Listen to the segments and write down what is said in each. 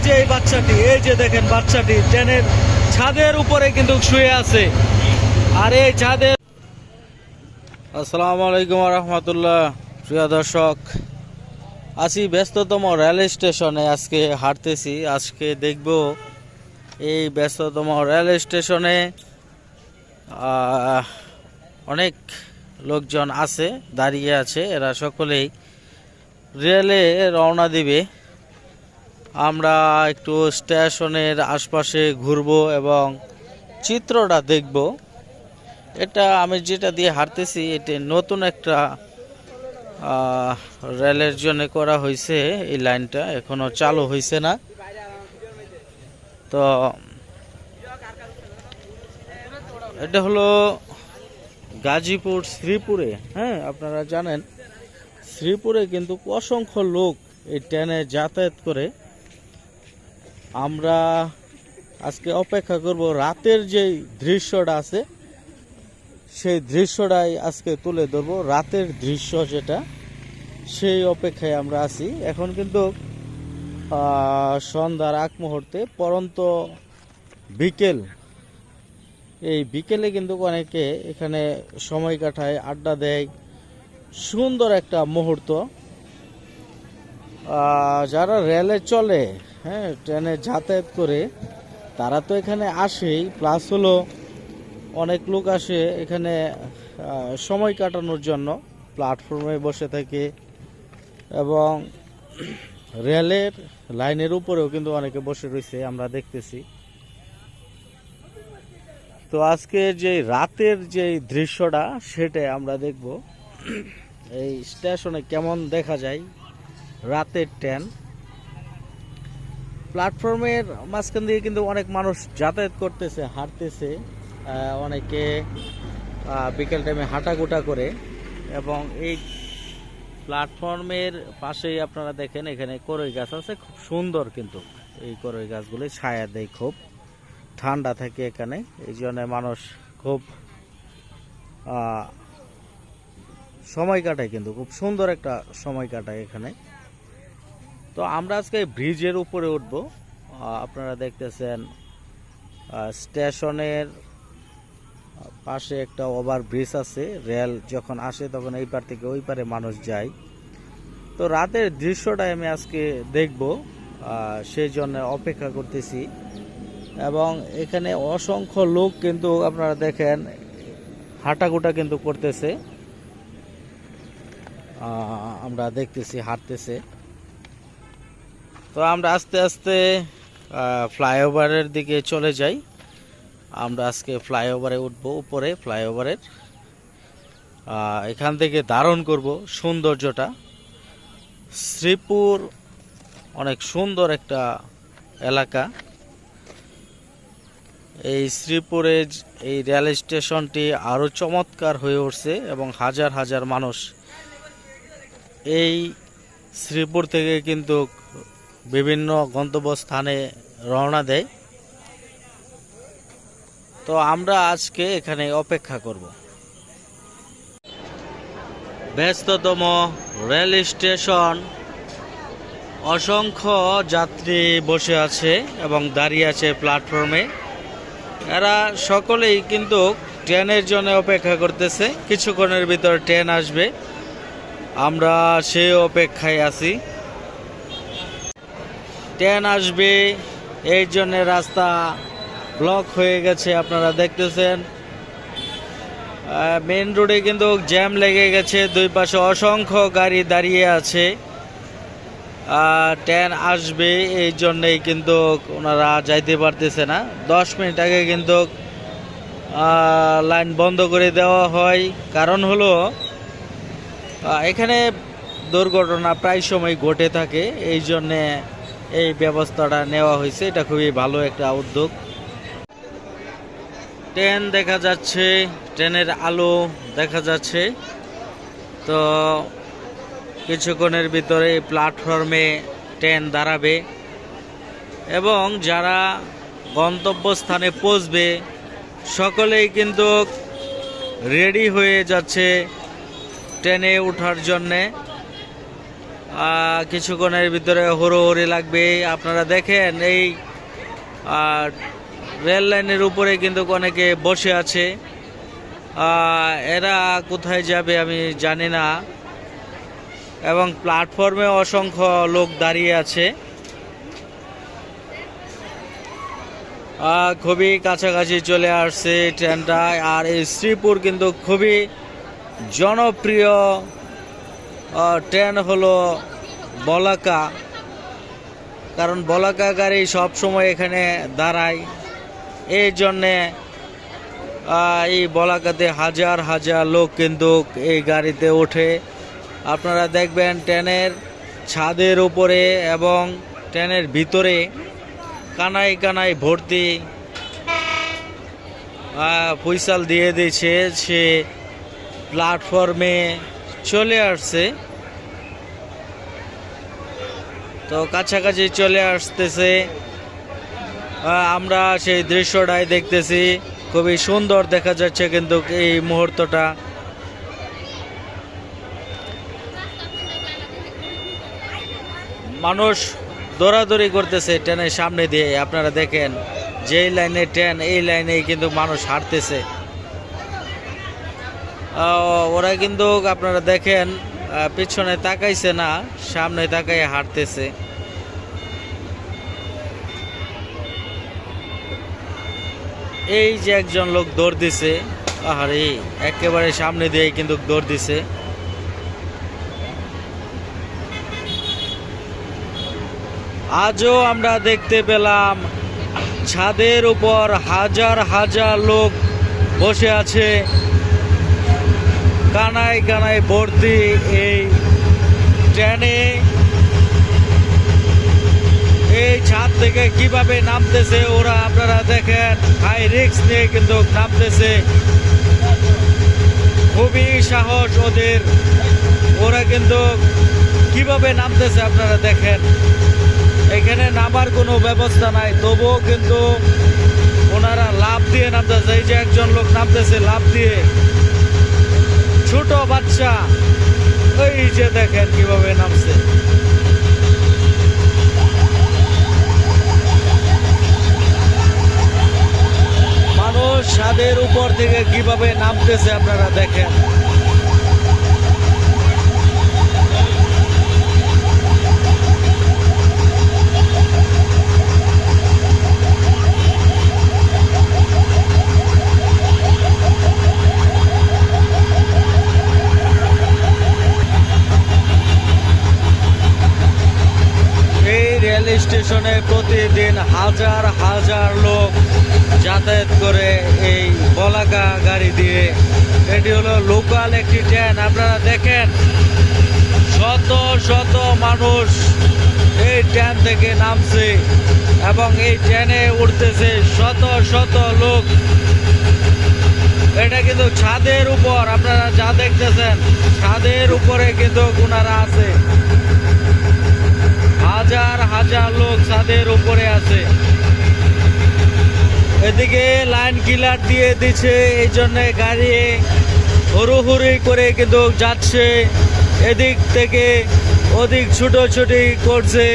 যে এই বাচ্চাটি, এই যে দেখেন বাচ্চাটি ট্রেনের ছাদের উপরে কিন্তু শুয়ে আছে। আর এই ছাদের আসসালামু আলাইকুম রহমতুল্লাহ। প্রিয় দর্শক, আছি ব্যস্ততম রেল স্টেশনে। আজকে হাঁটতেছি, আজকে দেখব এই ব্যস্ততম রেল স্টেশনে অনেক লোকজন আছে, দাঁড়িয়ে আছে। এরা সকলেই রেলে রওনা দিবে। আমরা একটু স্টেশনের আশপাশে ঘুরবো এবং চিত্রটা দেখব। এটা আমি যেটা দিয়ে হাঁটতেছি, এটা নতুন একটা রেলের জন্য করা হয়েছে। এই লাইনটা এখনো চালু হয়েছে না। তো এটা হলো গাজীপুর শ্রীপুরে। হ্যাঁ, আপনারা জানেন শ্রীপুরে কিন্তু অসংখ্য লোক এই ট্রেনে যাতায়াত করে। আমরা আজকে অপেক্ষা করব রাতের যেই দৃশ্যটা আছে, সেই দৃশ্যটাই আজকে তুলে ধরবো। রাতের দৃশ্য যেটা, সেই অপেক্ষায় আমরা আছি। এখন কিন্তু সন্ধ্যার আগ মুহূর্তে, পরন্ত বিকেল। এই বিকেলে কিন্তু অনেকে এখানে সময় কাটায়, আড্ডা দেয়। সুন্দর একটা মুহূর্ত। যারা রেলে চলে, হ্যাঁ, ট্রেনে যাতায়াত করে, তারা তো এখানে আসেই। প্লাস হলো অনেক লোক আসে এখানে সময় কাটানোর জন্য, প্ল্যাটফর্মে বসে থাকে। এবং রেলের লাইনের উপরেও কিন্তু অনেকে বসে রয়েছে, আমরা দেখতেছি। তো আজকে যে রাতের যে দৃশ্যটা, সেটাই আমরা দেখব। এই স্টেশনে কেমন দেখা যায় রাতের ট্রেন। প্ল্যাটফর্মের মাঝখান দিয়ে কিন্তু অনেক মানুষ যাতায়াত করতেছে, হাঁটতেছে। অনেকে বিকেল টাইমে হাঁটাগুটা করে। এবং এই প্ল্যাটফর্মের পাশেই আপনারা দেখেন এখানে কড়ই গাছ আছে, খুব সুন্দর। কিন্তু এই কড়ই গাছগুলি ছায়া দেয়, খুব ঠান্ডা থাকে এখানে। এই জন্য মানুষ খুব সময় কাটায়, কিন্তু খুব সুন্দর একটা সময় কাটায় এখানে। তো আমরা আজকে ব্রিজের উপরে উঠব। আপনারা দেখতেছেন স্টেশনের পাশে একটা ওভার ব্রিজ আছে। রেল যখন আসে তখন এই পার থেকে ওই পারে মানুষ যায়। তো রাতের দৃশ্যটাই আমি আজকে দেখব, সেই জন্য অপেক্ষা করতেছি। এবং এখানে অসংখ্য লোক কিন্তু আপনারা দেখেন হাঁটাগুটা কিন্তু করতেছে। আমরা দেখতেছি হাঁটতেছে। তো আমরা আস্তে আস্তে ফ্লাইওভারের দিকে চলে যাই। আমরা আজকে ফ্লাইওভারে উঠবো, উপরে ফ্লাইওভারের। এখান থেকে ধারণ করব সৌন্দর্যটা। শ্রীপুর অনেক সুন্দর একটা এলাকা। এই শ্রীপুরে এই রেল স্টেশনটি আরও চমৎকার হয়ে উঠছে এবং হাজার হাজার মানুষ এই শ্রীপুর থেকে কিন্তু বিভিন্ন গন্তব্যস্থানে রওনা দেয়। তো আমরা আজকে এখানে অপেক্ষা করব। ব্যস্ততম রেল স্টেশন, অসংখ্য যাত্রী বসে আছে এবং দাঁড়িয়ে আছে প্ল্যাটফর্মে। এরা সকলেই কিন্তু ট্রেনের জন্য অপেক্ষা করতেছে। কিছুক্ষণের ভিতর ট্রেন আসবে, আমরা সেই অপেক্ষায় আছি। ট্রেন আসবে, এই জন্য রাস্তা ব্লক হয়ে গেছে। আপনারা দেখতেছেন মেন রোডে কিন্তু জ্যাম লেগে গেছে, দুই পাশে অসংখ্য গাড়ি দাঁড়িয়ে আছে। ট্রেন আসবে, এই জন্যই কিন্তু ওনারা যাইতে পারতেছে না। 10 মিনিট আগে কিন্তু লাইন বন্ধ করে দেওয়া হয়। কারণ হলো এখানে দুর্ঘটনা প্রায় সময় ঘটে থাকে, এই জন্যে এই ব্যবস্থাটা নেওয়া হয়েছে। এটা খুবই ভালো একটা উদ্যোগ। ট্রেন দেখা যাচ্ছে, ট্রেনের আলো দেখা যাচ্ছে। তো কিছুক্ষণের ভিতরে এই প্ল্যাটফর্মে ট্রেন দাঁড়াবে এবং যারা গন্তব্যস্থানে পৌঁছবে সকলেই কিন্তু রেডি হয়ে যাচ্ছে ট্রেনে ওঠার জন্যে। কিছুক্ষণের ভিতরে হুড়োহুড়ি লাগবে। আপনারা দেখেন এই রেল লাইনের উপরে কিন্তু অনেকে বসে আছে। এরা কোথায় যাবে আমি জানি না, এবং প্ল্যাটফর্মে অসংখ্য লোক দাঁড়িয়ে আছে। খুবই কাছাকাছি চলে আসছে ট্রেনটা। আর এই শ্রীপুর কিন্তু খুবই জনপ্রিয় ট্রেন হলো বলাকা, কারণ বলাকা গাড়ি সবসময় এখানে দাঁড়ায়। এই জন্যে এই বলাকাতে হাজার হাজার লোক কিন্তু এই গাড়িতে ওঠে। আপনারা দেখবেন ট্রেনের ছাদের উপরে এবং ট্রেনের ভিতরে কানায় কানায় ভর্তি পয়সাল দিয়ে দিয়েছে, সে প্ল্যাটফর্মে চলে আসছে। তো কাছাকাছি চলে আসতেছে, আমরা সেই দৃশ্যটাই দেখতেছি। খুবই সুন্দর দেখা যাচ্ছে কিন্তু এই মুহূর্তটা। মানুষ দৌড়াদৌড়ি করতেছে ট্রেনের সামনে দিয়ে। আপনারা দেখেন যেই লাইনে ট্রেন, এই লাইনেই কিন্তু মানুষ হাঁটতেছে। ওরা কিন্তু আপনারা দেখেন পিছনে তাকাইছে না, সামনে তাকাই হাঁটতেছে। এই যে একজন লোক দৌড় দিছে, আরে একেবারে সামনে দিয়ে কিন্তু দৌড় দিছে। আজও আমরা দেখতে পেলাম ছাদের উপর হাজার হাজার লোক বসে আছে, কানায় কানায় ভর্তি এই ট্রেনে। এই ছাদ থেকে কিভাবে নামতেছে ওরা, আপনারা দেখেন হাই রিস্ক নিয়ে কিন্তু নামতেছে। খুবই সাহস ওদের, ওরা কিন্তু কিভাবে নামতেছে আপনারা দেখেন। এখানে নামার কোনো ব্যবস্থা নাই, তবুও কিন্তু ওনারা লাফ দিয়ে নামতেছে। এই যে একজন লোক নামতেছে লাফ দিয়ে, ছোট বাচ্চা, এই যে দেখেন কিভাবে নামছে। মানুষ ছাদের উপর থেকে কিভাবে নামতেছে আপনারা দেখেন। স্টেশনে প্রতিদিন হাজার হাজার লোক যাতায়াত করে এই বলাকা গাড়ি দিয়ে। এটি হলো লোকাল একটি ট্রেন। আপনারা দেখেন শত শত মানুষ এই ট্রেন থেকে নামছে এবং এই ট্রেনে উঠতেছে শত শত লোক। এটা কিন্তু ছাদের উপর, আপনারা যা দেখতেছেন ছাদের উপরে কিন্তু ওনারা আছে। হাজার হাজার লোক ছাদের উপরে আছে। এদিকে লাইন ক্লিয়ার দিয়ে দিচ্ছে, এই জন্য গাড়ি হুড়োহুড়ি করে কিন্তু যাচ্ছে, এদিক থেকে ওদিক ছুটোছুটি করছে।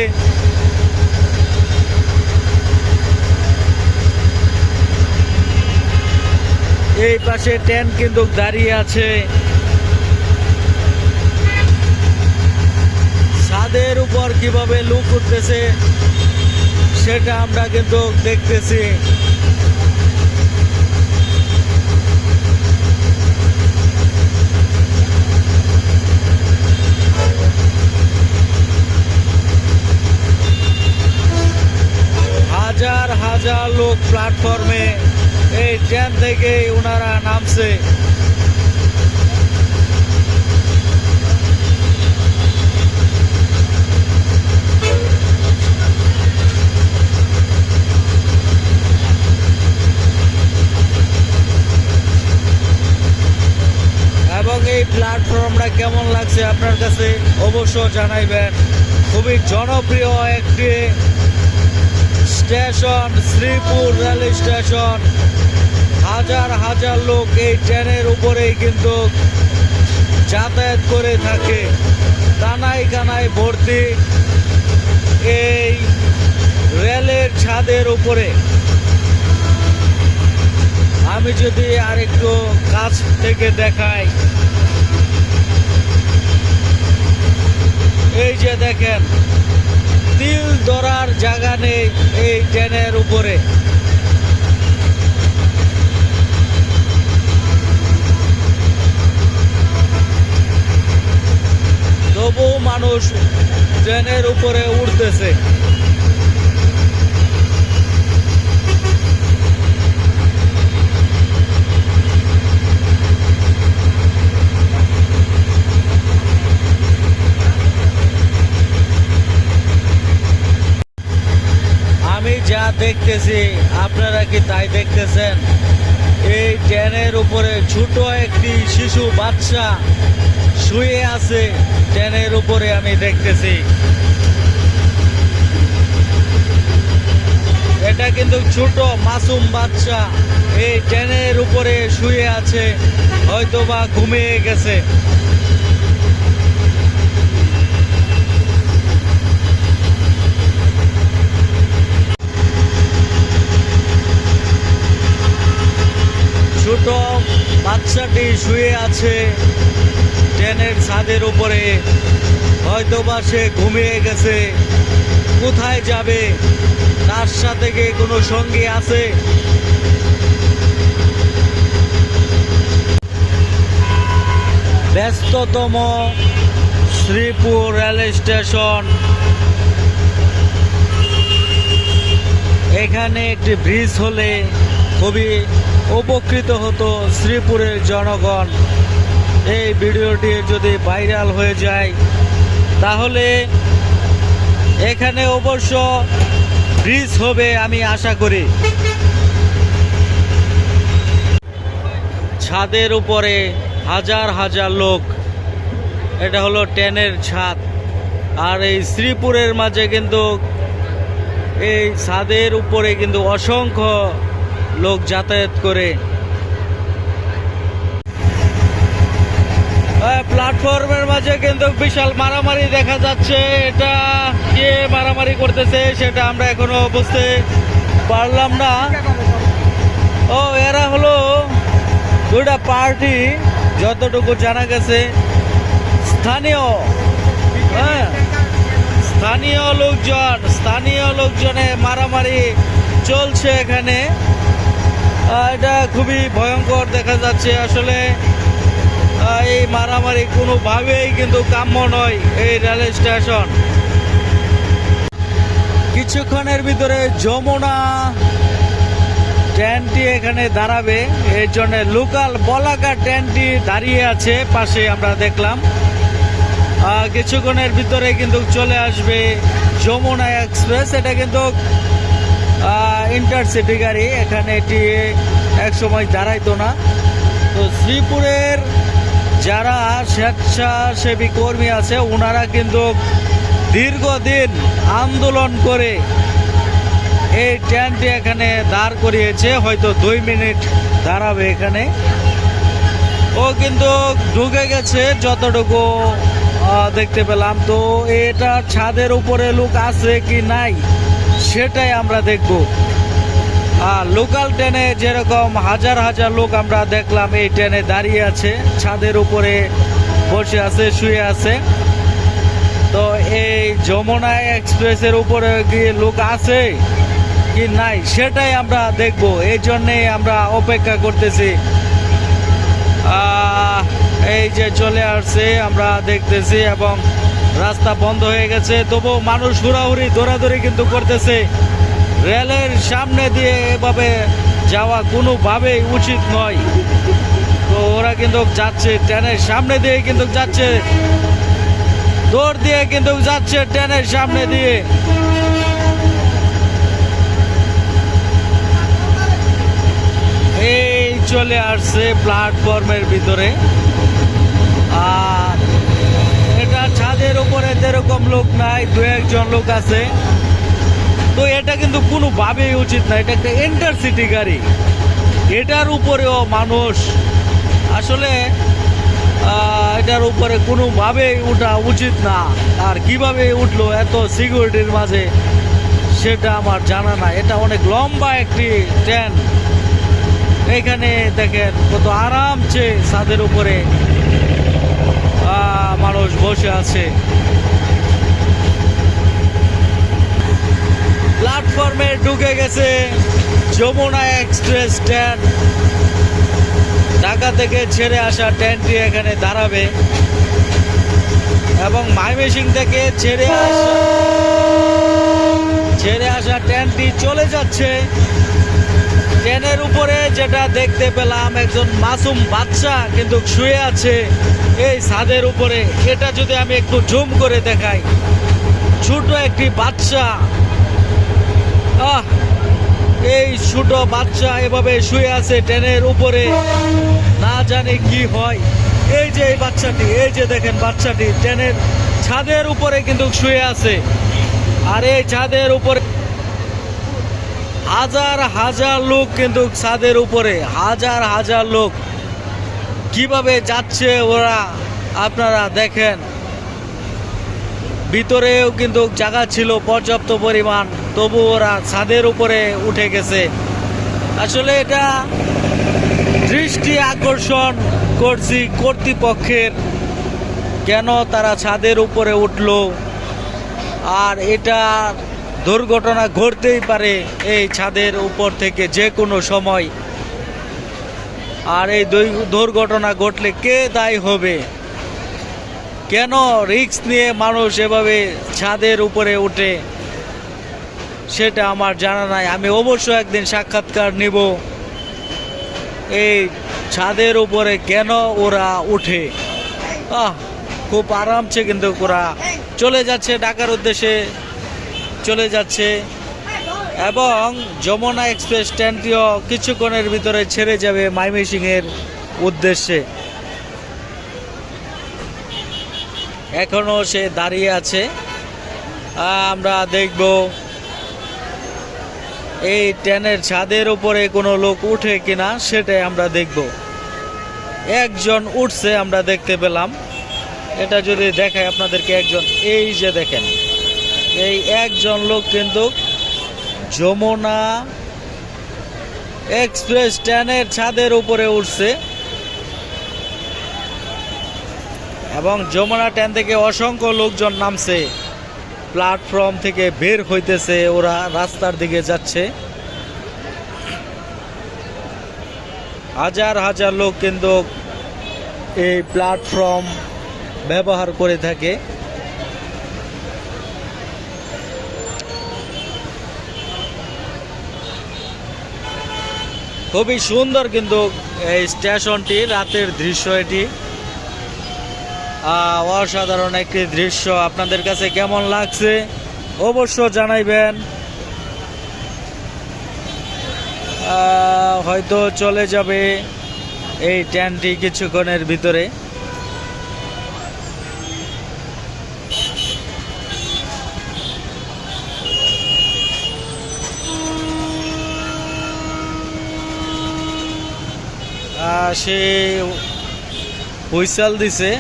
এই পাশে ট্রেন কিন্তু দাঁড়িয়ে আছে। ছাদের উপর কিভাবে লোক উঠতেছে সেটা আমরা কিন্তু দেখতেছি। হাজার হাজার লোক প্ল্যাটফর্মে এই ট্রেন থেকে ওনারা নামছে। এবং এই প্ল্যাটফর্মটা কেমন লাগছে আপনার কাছে অবশ্যই জানাইবেন। খুবই জনপ্রিয় একটি স্টেশন শ্রীপুর রেল স্টেশন। হাজার হাজার লোক এই ট্রেনের উপরেই কিন্তু যাতায়াত করে থাকে। কানায় কানায় ভর্তি এই রেলের ছাদের উপরে। আমি যদি আরেকটু কাছ থেকে দেখাই, এই যে দেখেন তিল ধরার জায়গা নেই এই ট্রেনের উপরে। তবু মানুষ ট্রেনের উপরে উঠতেছে। আমি যা দেখতেছি আপনারা কি তাই দেখতেছেন? এই ট্রেনের উপরে ছোট একটি শিশু বাচ্চা শুয়ে আছে ট্রেনের উপরে, আমি দেখতেছি। এটা কিন্তু ছোট মাসুম বাচ্চা এই ট্রেনের উপরে শুয়ে আছে, হয়তোবা ঘুমিয়ে গেছে। ছোট বাচ্চাটি শুয়ে আছে ট্রেনের ছাদের উপরে, হয়তোবা সে ঘুমিয়ে গেছে। কোথায় যাবে? তার সাথে কি কোনো সঙ্গী আছে? ব্যস্ততম শ্রীপুর রেল স্টেশন। এখানে একটি ব্রিজ হলে খুবই উপকৃত হতো শ্রীপুরের জনগণ। এই ভিডিওটি যদি ভাইরাল হয়ে যায় তাহলে এখানে অবশ্য ব্রিজ হবে আমি আশা করি। ছাদের উপরে হাজার হাজার লোক, এটা হলো ট্রেনের ছাদ। আর এই শ্রীপুরের মাঝে কিন্তু এই ছাদের উপরে কিন্তু অসংখ্য লোক যাতায়াত করে। প্ল্যাটফর্মের মাঝে কিন্তু বিশাল মারামারি দেখা যাচ্ছে। এটা কে মারামারি করতেছে সেটা আমরা এখনো বুঝতে পারলাম না। ও এরা হলো দুইটা পার্টি, যতটুকু জানা গেছে স্থানীয়, হ্যাঁ স্থানীয় লোকজনে মারামারি চলছে এখানে। এটা খুবই ভয়ঙ্কর দেখা যাচ্ছে। আসলে এই মারামারি কোনোভাবেই কিন্তু কাম্য নয় এই রেল স্টেশন। কিছুক্ষণের ভিতরে যমুনা ট্রেনটি এখানে দাঁড়াবে, এর জন্য লোকাল বলাকা ট্রেনটি দাঁড়িয়ে আছে পাশে, আমরা দেখলাম। কিছুক্ষণের ভিতরে কিন্তু চলে আসবে যমুনা এক্সপ্রেস। এটা কিন্তু ইন্টারসিটি গাড়ি, এখানে এটি এক সময় দাঁড়াইতো না। তো শ্রীপুরের যারা স্বেচ্ছাসেবী কর্মী আছে ওনারা কিন্তু দীর্ঘদিন আন্দোলন করে এই ট্রেনটি এখানে দাঁড় করিয়েছে। হয়তো 2 মিনিট দাঁড়াবে এখানে। ও কিন্তু ঢুকে গেছে যতটুকু দেখতে পেলাম। তো এটা ছাদের উপরে লোক আছে কি নাই সেটাই আমরা দেখব। আর লোকাল ট্রেনে যেরকম হাজার হাজার লোক আমরা দেখলাম এই ট্রেনে দাঁড়িয়ে আছে, ছাদের উপরে বসে আছে, শুয়ে আছে। তো এই যমুনা এক্সপ্রেসের উপরে গিয়ে লোক আছে কি নাই সেটাই আমরা দেখব। এই জন্যে আমরা অপেক্ষা করতেছি। এই যে চলে আসছে আমরা দেখতেছি, এবং রাস্তা বন্ধ হয়ে গেছে, তবু মানুষ হুড়াহুড়ি দৌড়াদৌড়ি কিন্তু করতেছে। রেলের সামনে দিয়ে এভাবে যাওয়া কোনোভাবেই উচিত নয়। তো ওরা কিন্তু যাচ্ছে ট্রেনের সামনে দিয়ে, কিন্তু যাচ্ছে দৌড় দিয়ে, কিন্তু যাচ্ছে ট্রেনের সামনে দিয়ে। এই চলে আসছে প্ল্যাটফর্মের ভিতরে। আর এটা ছাদের উপরে যেরকম লোক নাই, 2-1 লোক আছে। তো এটা কিন্তু কোনোভাবেই উচিত না। এটা একটা ইন্টারসিটি গাড়ি, এটার উপরেও মানুষ। আসলে এটার উপরে কোনোভাবেই ওঠা উচিত না। আর কিভাবে উঠলো এত সিকিউরিটির মাঝে সেটা আমার জানা নাই। এটা অনেক লম্বা একটি ট্রেন। এখানে দেখেন কত আরামসে ছাদের উপরে মানুষ বসে আছে। প্ল্যাটফর্মে ঢুকে গেছে যমুনা এক্সপ্রেস ট্রেন। ঢাকা থেকে ছেড়ে আসা ট্রেনটি এখানে দাঁড়াবে এবং ময়মনসিংহ থেকে ছেড়ে আসা ট্রেনটি চলে যাচ্ছে। ট্রেনের উপরে যেটা দেখতে পেলাম একজন মাসুম বাচ্চা কিন্তু শুয়ে আছে এই ছাদের উপরে। এটা যদি আমি একটু জুম করে দেখাই, ছোট একটি বাচ্চা, এই ছোট বাচ্চা এভাবে শুয়ে আছে ট্রেনের উপরে, না জানে কি হয়। এই যে এই বাচ্চাটি, এই যে দেখেন বাচ্চাটি ট্রেনের ছাদের উপরে কিন্তু শুয়ে আছে। আর এই ছাদের উপরে হাজার হাজার লোক কিন্তু ছাদের উপরে, হাজার হাজার লোক কিভাবে যাচ্ছে ওরা আপনারা দেখেন। ভিতরেও কিন্তু জায়গা ছিল পর্যাপ্ত পরিমাণ, তবু ওরা ছাদের উপরে উঠে গেছে। আসলে এটা দৃষ্টি আকর্ষণ করছি কর্তৃপক্ষের, কেন তারা ছাদের উপরে উঠলো। আর এটা দুর্ঘটনা ঘটতেই পারে এই ছাদের উপর থেকে যে কোনো সময়। আর এই দুর্ঘটনা ঘটলে কে দায়ী হবে? কেন রিস্ক নিয়ে মানুষ এভাবে ছাদের উপরে ওঠে সেটা আমার জানা নাই। আমি অবশ্য একদিন সাক্ষাৎকার নিব এই ছাদের উপরে কেন ওরা উঠে। খুব আরামসে কিন্তু ওরা চলে যাচ্ছে, ঢাকার উদ্দেশ্যে চলে যাচ্ছে এবং যমুনা এক্সপ্রেস ট্রেনটিও কিছুক্ষণের ভিতরে ছেড়ে যাবে ময়মনসিংহের উদ্দেশ্যে। এখনো সে দাঁড়িয়ে আছে। আমরা দেখব এই ট্রেনের ছাদের উপরে কোনো লোক উঠে কিনা, সেটাই আমরা দেখব। একজন উঠছে আমরা দেখতে পেলাম। এটা যদি দেখায় আপনাদেরকে, একজন, এই যে দেখেন এই একজন লোক কিন্তু যমুনা এক্সপ্রেস ট্রেনের ছাদের উপরে উঠছে এবং যমুনা ট্রেন থেকে অসংখ্য লোকজন নামছে, প্ল্যাটফর্ম থেকে বের হইতেছে, ওরা রাস্তার দিকে যাচ্ছে। হাজার হাজার লোক কিন্তু এই প্ল্যাটফর্ম ব্যবহার করে থাকে। খুবই সুন্দর কিন্তু এই স্টেশনটি, রাতের দৃশ্য এটি অসাধারণ একটি দৃশ্য। আপনাদের কাছে কেমন লাগছে অবশ্য জানাইবেন। হয়তো চলে যাবে এই ট্রেনটি কিছুক্ষণের ভিতরে। সে হুইসেল দিছে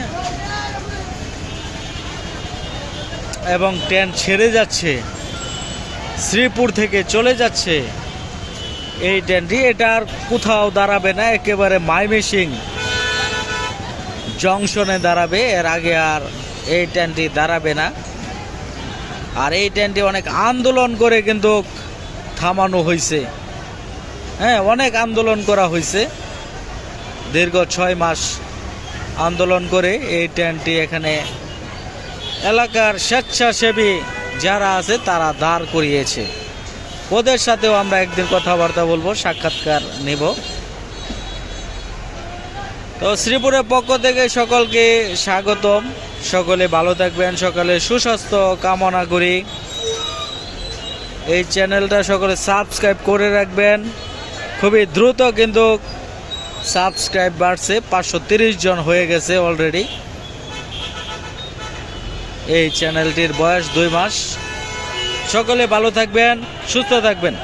এবং ট্রেন ছেড়ে যাচ্ছে, শ্রীপুর থেকে চলে যাচ্ছে এই ট্রেনটি। এটার কোথাও দাঁড়াবে না, একেবারে ময়মনসিংহ জংশনে দাঁড়াবে। এর আগে আর এই ট্রেনটি দাঁড়াবে না। আর এই ট্রেনটি অনেক আন্দোলন করে কিন্তু থামানো হয়েছে। হ্যাঁ, অনেক আন্দোলন করা হয়েছে, দীর্ঘ 6 মাস আন্দোলন করে এই ট্রেনটি এখানে এলাকার স্বেচ্ছাসেবী যারা আছে তারা দাঁড় করিয়েছে। ওদের সাথেও আমরা একদিন কথাবার্তা বলবো, সাক্ষাৎকার নেব। তো শ্রীপুরের পক্ষ থেকে সকলকে স্বাগতম। সকলে ভালো থাকবেন, সকলে সুস্বাস্থ্য কামনা করি। এই চ্যানেলটা সকলে সাবস্ক্রাইব করে রাখবেন। খুবই দ্রুত কিন্তু সাবস্ক্রাইব বাড়ছে, 530 জন হয়ে গেছে অলরেডি। এই চ্যানেলটির বয়স 2 মাস। সকলে ভালো থাকবেন, সুস্থ থাকবেন।